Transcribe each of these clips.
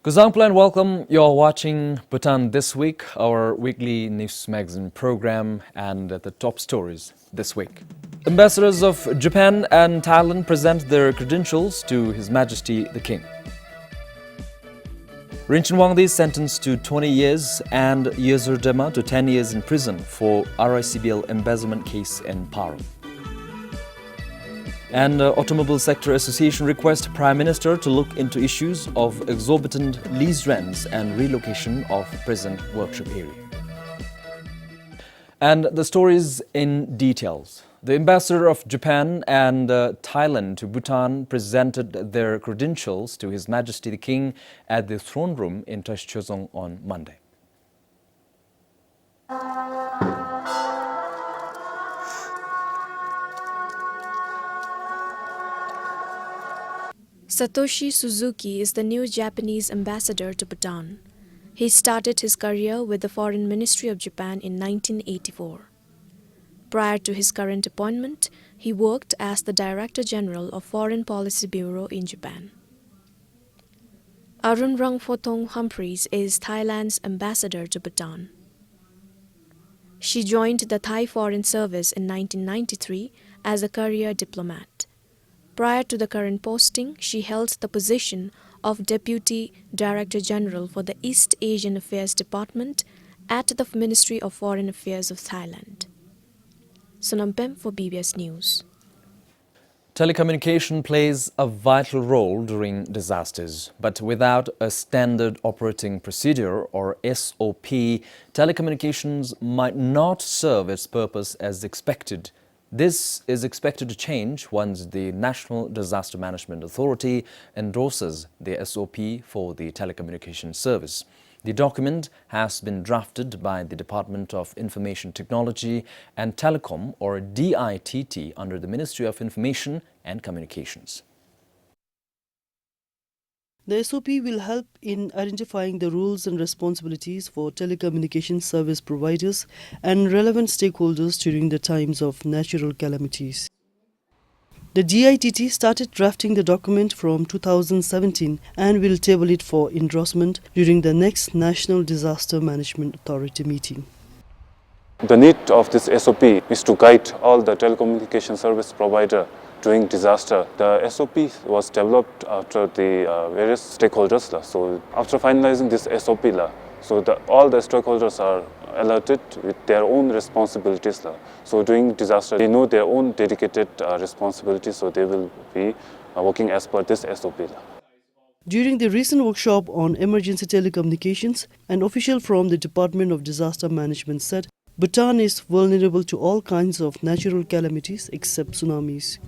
Guzangpla and welcome. You're watching Bhutan This Week, our weekly news magazine program, and the top stories this week. Ambassadors of Japan and Thailand present their credentials to His Majesty the King. Rinchen Wangdi sentenced to 20 years and Yezer Dema to 10 years in prison for RICBL embezzlement case in Parum. And Automobile Sector Association requests Prime Minister to look into issues of exorbitant lease rents and relocation of present workshop area. And the stories in details. The ambassador of Japan and Thailand to Bhutan presented their credentials to His Majesty the King at the throne room in Tashchozong on Monday. Satoshi Suzuki is the new Japanese ambassador to Bhutan. He started his career with the Foreign Ministry of Japan in 1984. Prior to his current appointment, he worked as the Director General of Foreign Policy Bureau in Japan. Arun Rangphotong Humphreys is Thailand's ambassador to Bhutan. She joined the Thai Foreign Service in 1993 as a career diplomat. Prior to the current posting, she held the position of Deputy Director General for the East Asian Affairs Department at the Ministry of Foreign Affairs of Thailand. Sonampem for BBS News. Telecommunication plays a vital role during disasters, but without a standard operating procedure or SOP, telecommunications might not serve its purpose as expected. This is expected to change once the National Disaster Management Authority endorses the SOP for the telecommunications service. The document has been drafted by the Department of Information Technology and Telecom, or DITT, under the Ministry of Information and Communications. The SOP will help in identifying the roles and responsibilities for telecommunications service providers and relevant stakeholders during the times of natural calamities. The DITT started drafting the document from 2017 and will table it for endorsement during the next National Disaster Management Authority meeting. The need of this SOP is to guide all the telecommunication service provider during disaster. The SOP was developed after the various stakeholders. So after finalizing this SOP, so all the stakeholders are alerted with their own responsibilities. So during disaster, they know their own dedicated responsibilities, so they will be working as per this SOP. During the recent workshop on emergency telecommunications, an official from the Department of Disaster Management said Bhutan is vulnerable to all kinds of natural calamities except tsunamis.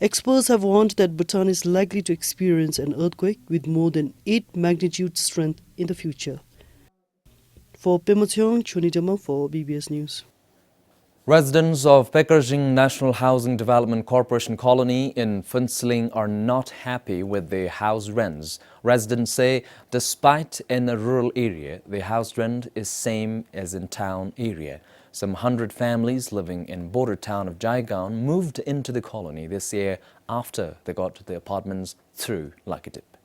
Experts have warned that Bhutan is likely to experience an earthquake with more than 8 magnitude strength in the future. For Pematyong Chunitama for BBS News. Residents of Pekarjing National Housing Development Corporation colony in Phuntsling are not happy with the house rents. Residents say despite in a rural area, the house rent is same as in town area. Some 100 families living in border town of Jaigaon moved into the colony this year after they got the apartments through Lucky Dip.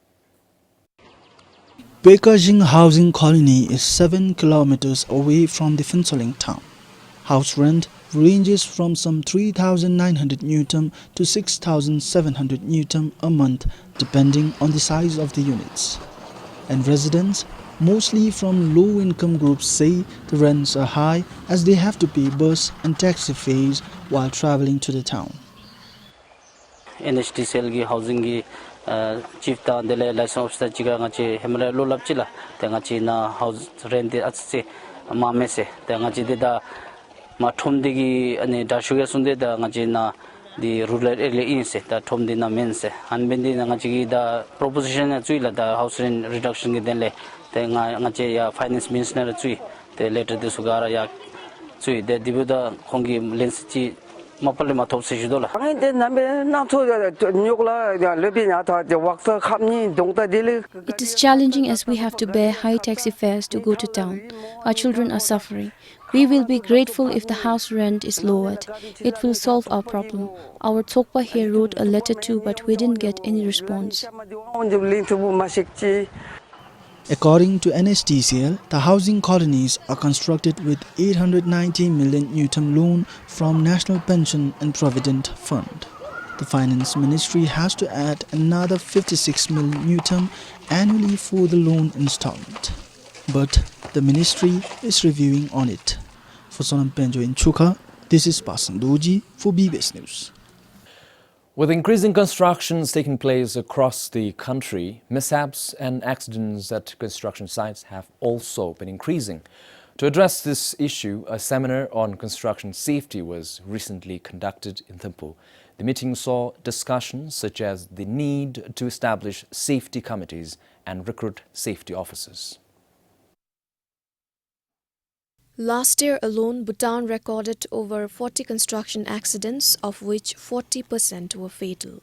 Pekarjing Housing Colony is 7 kilometers away from the Phuntsling town. House rent ranges from some 3,900 Newton to 6,700 Newton a month depending on the size of the units. And residents, mostly from low-income groups, say the rents are high as they have to pay bus and taxi fares while traveling to the town. NHTCL housing chief ta dele license officer chiga ngachi hemla lo lapchila te ngachi na house rent atse mame se te ngachi da ma thomdigi ane da shuga sunde da ngachi na the rural area in se da thomdi na mense hanbendi na ngachi da proposition chuila da house rent reduction gi denle te ngachi ya finance minister chui te later the sugara ya chui de dibuda khongi lens chi It is challenging as we have to bear high taxi fares to go to town. Our children are suffering. We will be grateful if the house rent is lowered. It will solve our problem. Our Tsokpa here wrote a letter too, but we didn't get any response. According to NSTCL, the housing colonies are constructed with 890 million Newton loan from National Pension and Provident Fund. The Finance Ministry has to add another 56 million Newton annually for the loan installment. But the ministry is reviewing on it. For Sonam Penjo in Chuka, this is Pasandoji for BBS News. With increasing constructions taking place across the country, mishaps and accidents at construction sites have also been increasing. To address this issue, a seminar on construction safety was recently conducted in Thimphu. The meeting saw discussions such as the need to establish safety committees and recruit safety officers. Last year alone, Bhutan recorded over 40 construction accidents, of which 40% were fatal.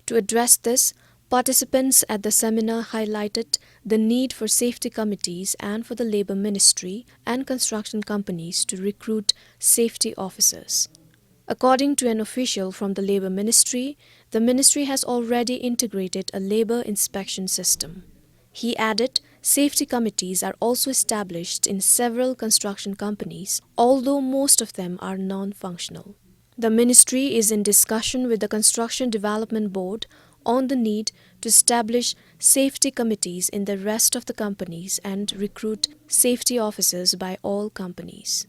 To address this, participants at the seminar highlighted the need for safety committees and for the Labour Ministry and construction companies to recruit safety officers. According to an official from the Labour Ministry, the ministry has already integrated a labour inspection system. He added, safety committees are also established in several construction companies, although most of them are non-functional. The ministry is in discussion with the Construction Development Board on the need to establish safety committees in the rest of the companies and recruit safety officers by all companies.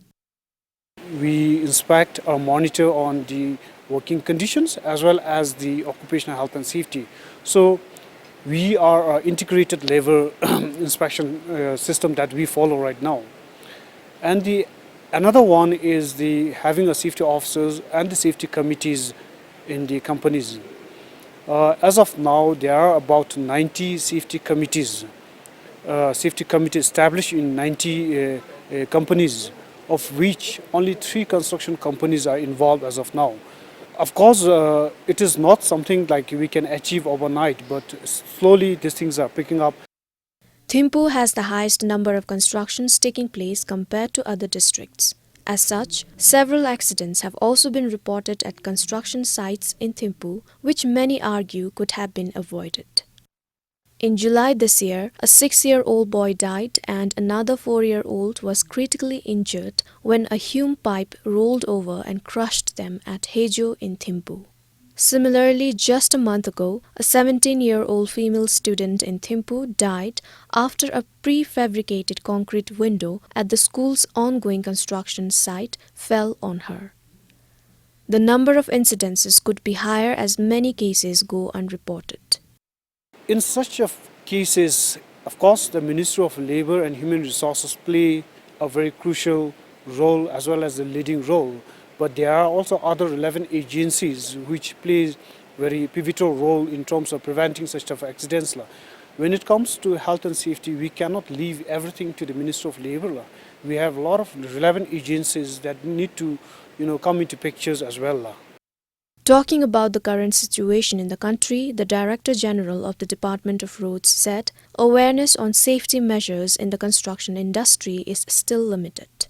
We inspect or monitor on the working conditions as well as the occupational health and safety. So we are an integrated labor inspection system that we follow right now. And another one is having a safety officers and the safety committees in the companies. As of now, there are about 90 safety committees established in 90 companies, of which only 3 construction companies are involved as of now. Of course, it is not something like we can achieve overnight, but slowly these things are picking up. Thimphu has the highest number of constructions taking place compared to other districts. As such, several accidents have also been reported at construction sites in Thimphu, which many argue could have been avoided. In July this year, a 6-year-old boy died and another 4-year-old was critically injured when a hume pipe rolled over and crushed them at Hejo in Thimphu. Similarly, just a month ago, a 17-year-old female student in Thimphu died after a prefabricated concrete window at the school's ongoing construction site fell on her. The number of incidences could be higher as many cases go unreported. In such cases, of course, the Ministry of Labour and Human Resources play a very crucial role as well as a leading role. But there are also other relevant agencies which play very pivotal role in terms of preventing such type of accidents. When it comes to health and safety, we cannot leave everything to the Ministry of Labour. We have a lot of relevant agencies that need to come into pictures as well. Talking about the current situation in the country, the Director General of the Department of Roads said awareness on safety measures in the construction industry is still limited.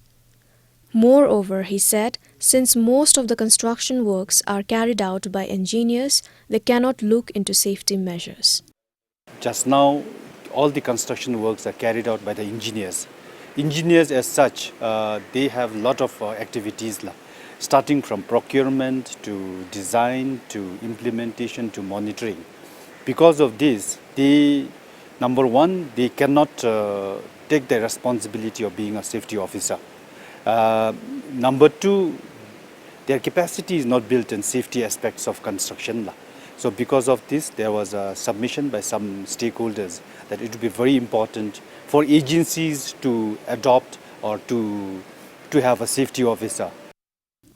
Moreover, he said, since most of the construction works are carried out by engineers, they cannot look into safety measures. Just now, all the construction works are carried out by the engineers. Engineers as such, they have a lot of activities, starting from procurement to design to implementation to monitoring. Because of this, number one, they cannot take the responsibility of being a safety officer. Number two, their capacity is not built in safety aspects of construction. So because of this, there was a submission by some stakeholders that it would be very important for agencies to adopt or to have a safety officer.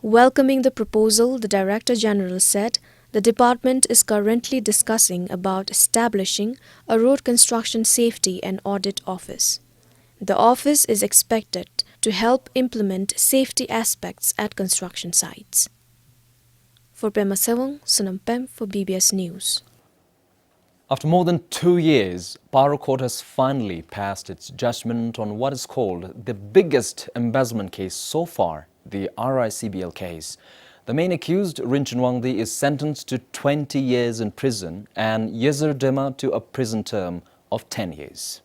Welcoming the proposal, the Director General said the department is currently discussing about establishing a road construction safety and audit office. The office is expected to help implement safety aspects at construction sites. For Pema Sewang, Sunam Pem for BBS News. After more than 2 years, Paro Court has finally passed its judgment on what is called the biggest embezzlement case so far, the RICBL case. The main accused, Rinchen Wangdi, is sentenced to 20 years in prison and Yezer Dema to a prison term of 10 years.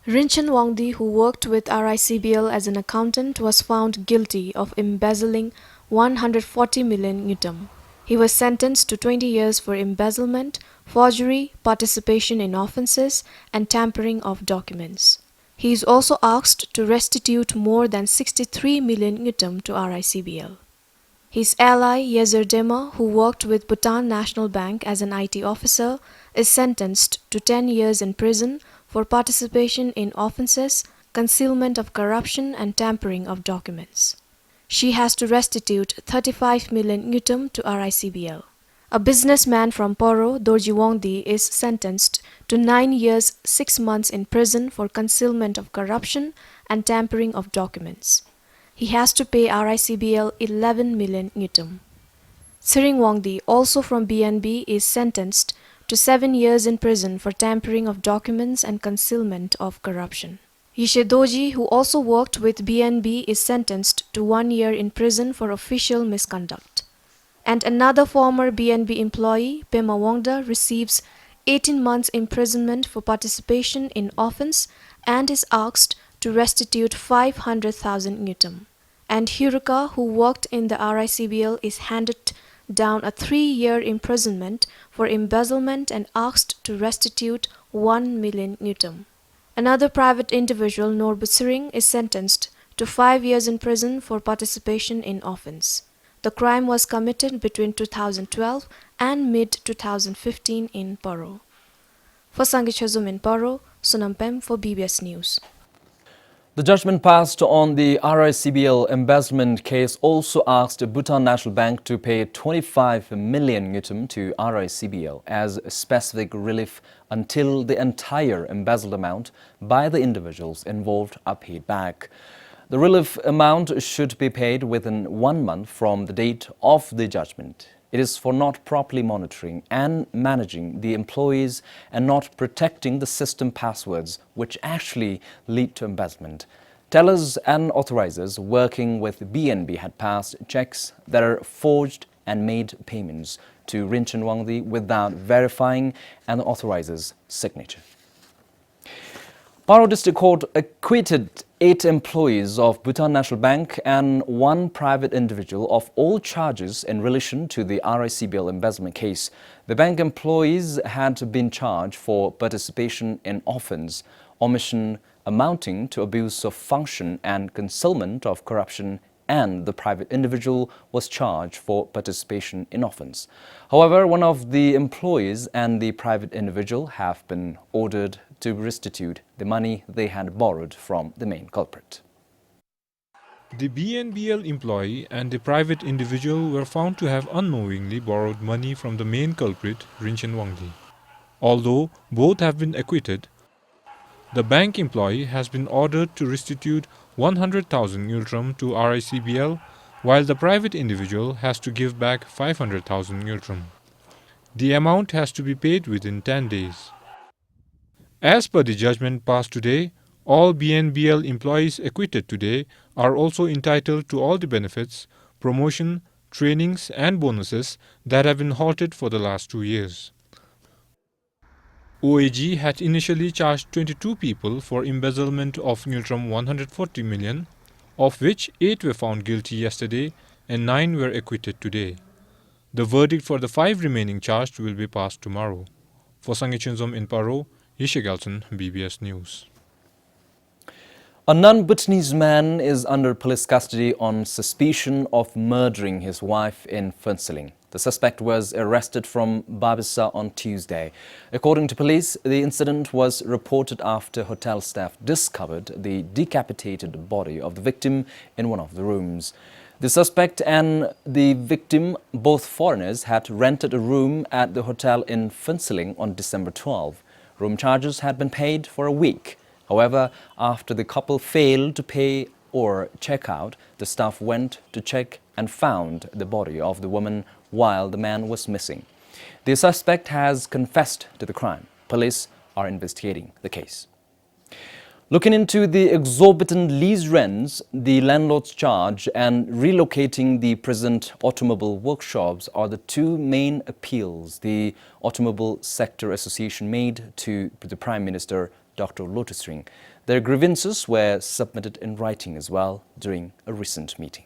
Rinchen Wangdi, who worked with RICBL as an accountant, was found guilty of embezzling 140 million yutam. He was sentenced to 20 years for embezzlement, forgery, participation in offences, and tampering of documents. He is also asked to restitute more than 63 million yutam to RICBL. His ally Yezer Dema, who worked with Bhutan National Bank as an IT officer, is sentenced to 10 years in prison for participation in offences, concealment of corruption, and tampering of documents. She has to restitute 35 million yutam to RICBL. A businessman from Poro, Dorji Wongdi, is sentenced to 9 years 6 months in prison for concealment of corruption and tampering of documents. He has to pay RICBL 11 million yutam. Siring Wongdi, also from BNB, is sentenced to 7 years in prison for tampering of documents and concealment of corruption. Yishe Doji, who also worked with BNB, is sentenced to 1 year in prison for official misconduct. And another former BNB employee, Pema Wongda, receives 18 months imprisonment for participation in offence and is asked to restitute 500,000 yutam. And Hiruka, who worked in the RICBL, is handed down a 3-year imprisonment for embezzlement and asked to restitute 1 million yutam. Another private individual, Norbu Siring, is sentenced to 5 years in prison for participation in offence. The crime was committed between 2012 and mid-2015 in Paro. For Sangichazum in Paro, Sunampem for BBS News. The judgment passed on the RICBL embezzlement case also asked Bhutan National Bank to pay 25 million yutam to RICBL as specific relief until the entire embezzled amount by the individuals involved are paid back. The relief amount should be paid within 1 month from the date of the judgment. It is for not properly monitoring and managing the employees and not protecting the system passwords, which actually lead to embezzlement. Tellers and authorizers working with BNB had passed checks that are forged and made payments to Rinchen Wangdi without verifying an authorizer's signature. Paro District Court acquitted 8 employees of Bhutan National Bank and 1 private individual of all charges in relation to the RICBL embezzlement case. The bank employees had been charged for participation in offence, omission amounting to abuse of function and concealment of corruption, and the private individual was charged for participation in offence. However, one of the employees and the private individual have been ordered to restitute the money they had borrowed from the main culprit. The BNBL employee and the private individual were found to have unknowingly borrowed money from the main culprit, Rinchen Wangdi. Although both have been acquitted, the bank employee has been ordered to restitute 100,000 yutam to RICBL, while the private individual has to give back 500,000 yutam. The amount has to be paid within 10 days. As per the judgment passed today, all BNBL employees acquitted today are also entitled to all the benefits, promotion, trainings and bonuses that have been halted for the last 2 years. OAG had initially charged 22 people for embezzlement of 140 million, of which 8 were found guilty yesterday and 9 were acquitted today. The verdict for the 5 remaining charged will be passed tomorrow. For Sangichinzom in Paro, Yishigalton, BBS News. A non-Bhutanese man is under police custody on suspicion of murdering his wife in Phuentsholing. The suspect was arrested from Babisa on Tuesday. According to police, the incident was reported after hotel staff discovered the decapitated body of the victim in one of the rooms. The suspect and the victim, both foreigners, had rented a room at the hotel in Phuentsholing on December 12. Room charges had been paid for a week. However, after the couple failed to pay or check out, the staff went to check and found the body of the woman while the man was missing. The suspect has confessed to the crime. Police are investigating the case. Looking into the exorbitant lease rents, the landlord's charge and relocating the present automobile workshops are the 2 main appeals the Automobile Sector Association made to the Prime Minister Dr. Lotus Ring. Their grievances were submitted in writing as well during a recent meeting.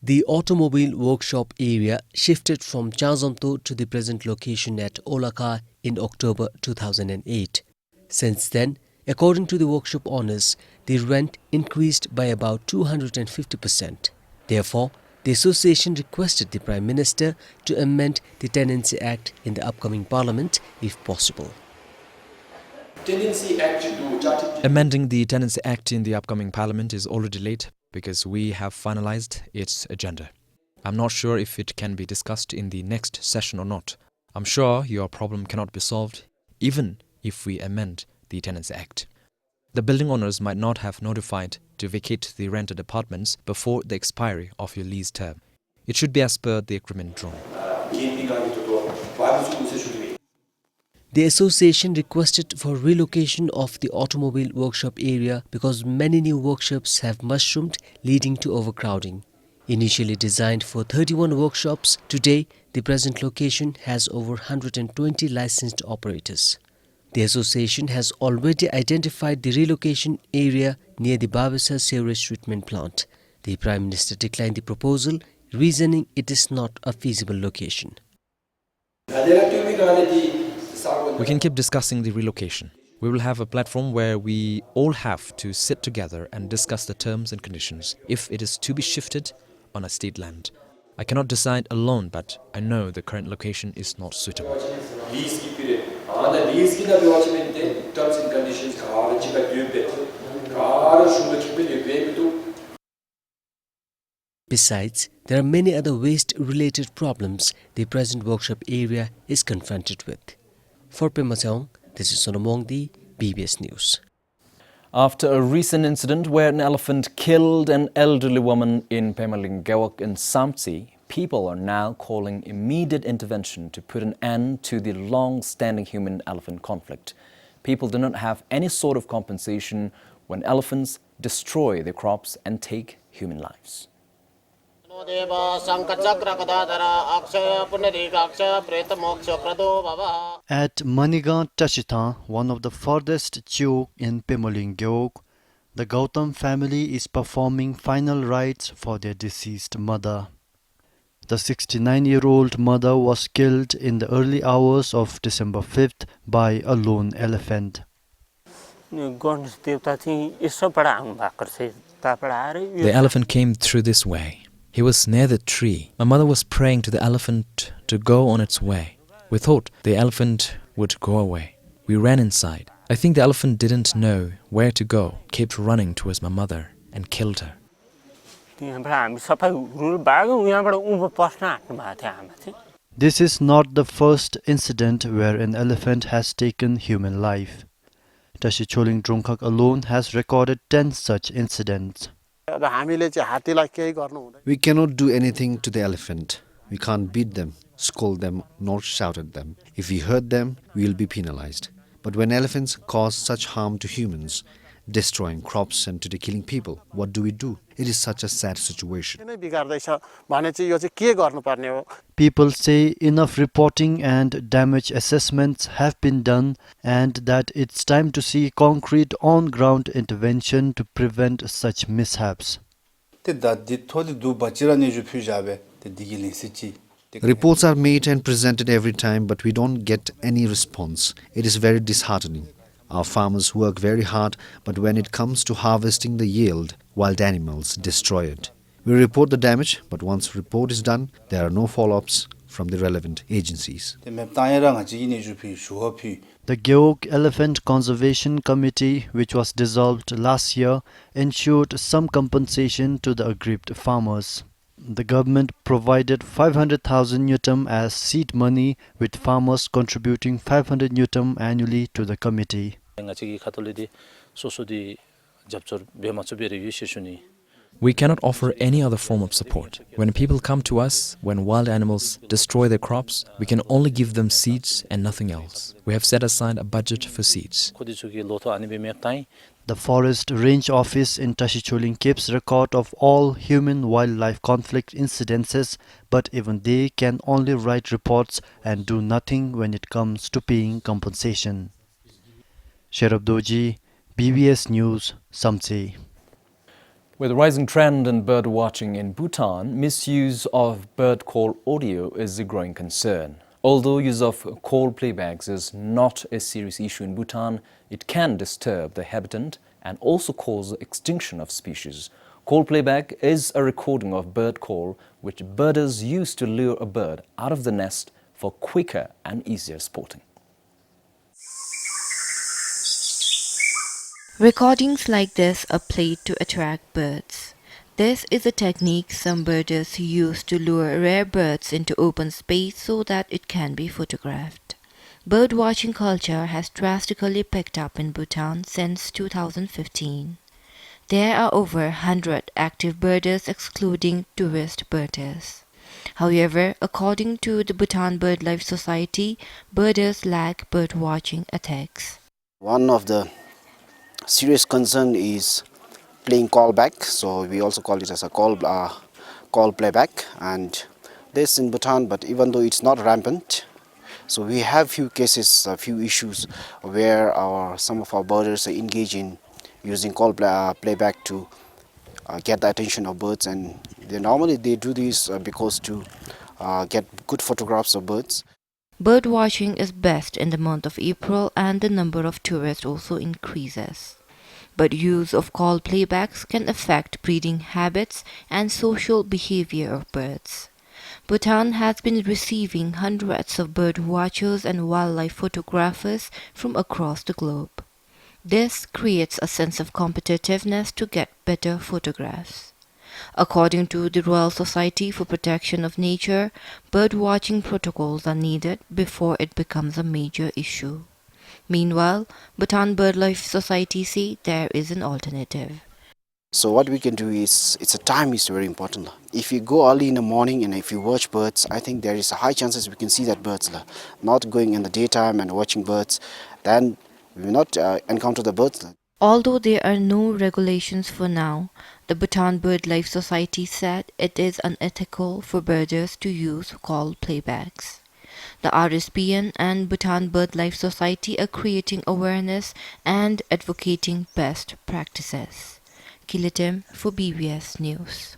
The automobile workshop area shifted from Chazamto to the present location at Olaka in October 2008. Since then, according to the workshop owners, the rent increased by about 250%. Therefore, the association requested the Prime Minister to amend the Tenancy Act in the upcoming Parliament if possible. Amending the Tenancy Act in the upcoming Parliament is already late because we have finalized its agenda. I'm not sure if it can be discussed in the next session or not. I'm sure your problem cannot be solved even if we amend the Tenancy Act. The building owners might not have notified to vacate the rented apartments before the expiry of your lease term. It should be as per the agreement drawn. The association requested for relocation of the automobile workshop area because many new workshops have mushroomed, leading to overcrowding. Initially designed for 31 workshops, today the present location has over 120 licensed operators. The association has already identified the relocation area near the Bavasa sewage treatment plant. The Prime Minister declined the proposal, reasoning it is not a feasible location. We can keep discussing the relocation. We will have a platform where we all have to sit together and discuss the terms and conditions if it is to be shifted on a state land. I cannot decide alone, but I know the current location is not suitable. Besides, there are many other waste-related problems the present workshop area is confronted with. For Pemaseong, this is Sonomongdi, BBS News. After a recent incident where an elephant killed an elderly woman in Pemalingawak in Samtsi, people are now calling immediate intervention to put an end to the long-standing human-elephant conflict. People do not have any sort of compensation when elephants destroy their crops and take human lives. At Maniga Tashita, one of the farthest chok in Pemolinggyok, the Gautam family is performing final rites for their deceased mother. The 69-year-old mother was killed in the early hours of December 5th by a lone elephant. The elephant came through this way. He was near the tree. My mother was praying to the elephant to go on its way. We thought the elephant would go away. We ran inside. I think the elephant didn't know where to go, kept running towards my mother and killed her. This is not the first incident where an elephant has taken human life. Tashicholing Drungkhak alone has recorded 10 such incidents. We cannot do anything to the elephant. We can't beat them, scold them, nor shout at them. If we hurt them, we will be penalized. But when elephants cause such harm to humans, destroying crops and today killing people, what do? It is such a sad situation. People say enough reporting and damage assessments have been done and that it's time to see concrete on-ground intervention to prevent such mishaps. Reports are made and presented every time, but we don't get any response. It is very disheartening. Our farmers work very hard, but when it comes to harvesting the yield, wild animals destroy it. We report the damage, but once report is done, there are no follow-ups from the relevant agencies. The Gyok Elephant Conservation Committee, which was dissolved last year, ensured some compensation to the aggrieved farmers. The government provided 500,000 Newton as seed money, with farmers contributing 500 Newton annually to the committee. We cannot offer any other form of support. When people come to us, when wild animals destroy their crops, we can only give them seeds and nothing else. We have set aside a budget for seeds. The Forest Range Office in Tashicholing keeps record of all human-wildlife conflict incidences, but even they can only write reports and do nothing when it comes to paying compensation. Sherab Doji, BBS News, Samse. With the rising trend in bird watching in Bhutan, misuse of bird call audio is a growing concern. Although use of call playbacks is not a serious issue in Bhutan, it can disturb the habitat and also cause the extinction of species. Call playback is a recording of bird call which birders use to lure a bird out of the nest for quicker and easier spotting. Recordings like this are played to attract birds. This is a technique some birders use to lure rare birds into open space so that it can be photographed. Bird watching culture has drastically picked up in Bhutan since 2015. There are over 100 active birders excluding tourist birders. However, according to the Bhutan BirdLife Society, birders lack bird watching ethics. One of the serious concern is playing callback, so we also call it as a call playback, and this in Bhutan, but even though it's not rampant, so we have few cases, a few issues where some of our birders are engaged in using playback to get the attention of birds, and normally they do this because to get good photographs of birds. Bird watching is best in the month of April and the number of tourists also increases. But use of call playbacks can affect breeding habits and social behavior of birds. Bhutan has been receiving hundreds of bird watchers and wildlife photographers from across the globe. This creates a sense of competitiveness to get better photographs. According to the Royal Society for Protection of Nature, bird watching protocols are needed before it becomes a major issue. Meanwhile, Bhutan BirdLife Society say there is an alternative. So what we can do is, time is very important. If you go early in the morning and if you watch birds, I think there is a high chances we can see that birds. Not going in the daytime and watching birds, then we will not encounter the birds. Although there are no regulations for now, the Bhutan BirdLife Society said it is unethical for birders to use call playbacks. The RSPN and Bhutan BirdLife Society are creating awareness and advocating best practices. Kilitim for BBS News.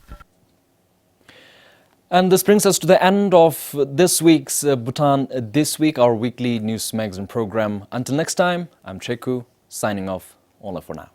And this brings us to the end of this week's Bhutan This Week, our weekly news magazine program. Until next time, I'm Cheku, signing off. Only for now.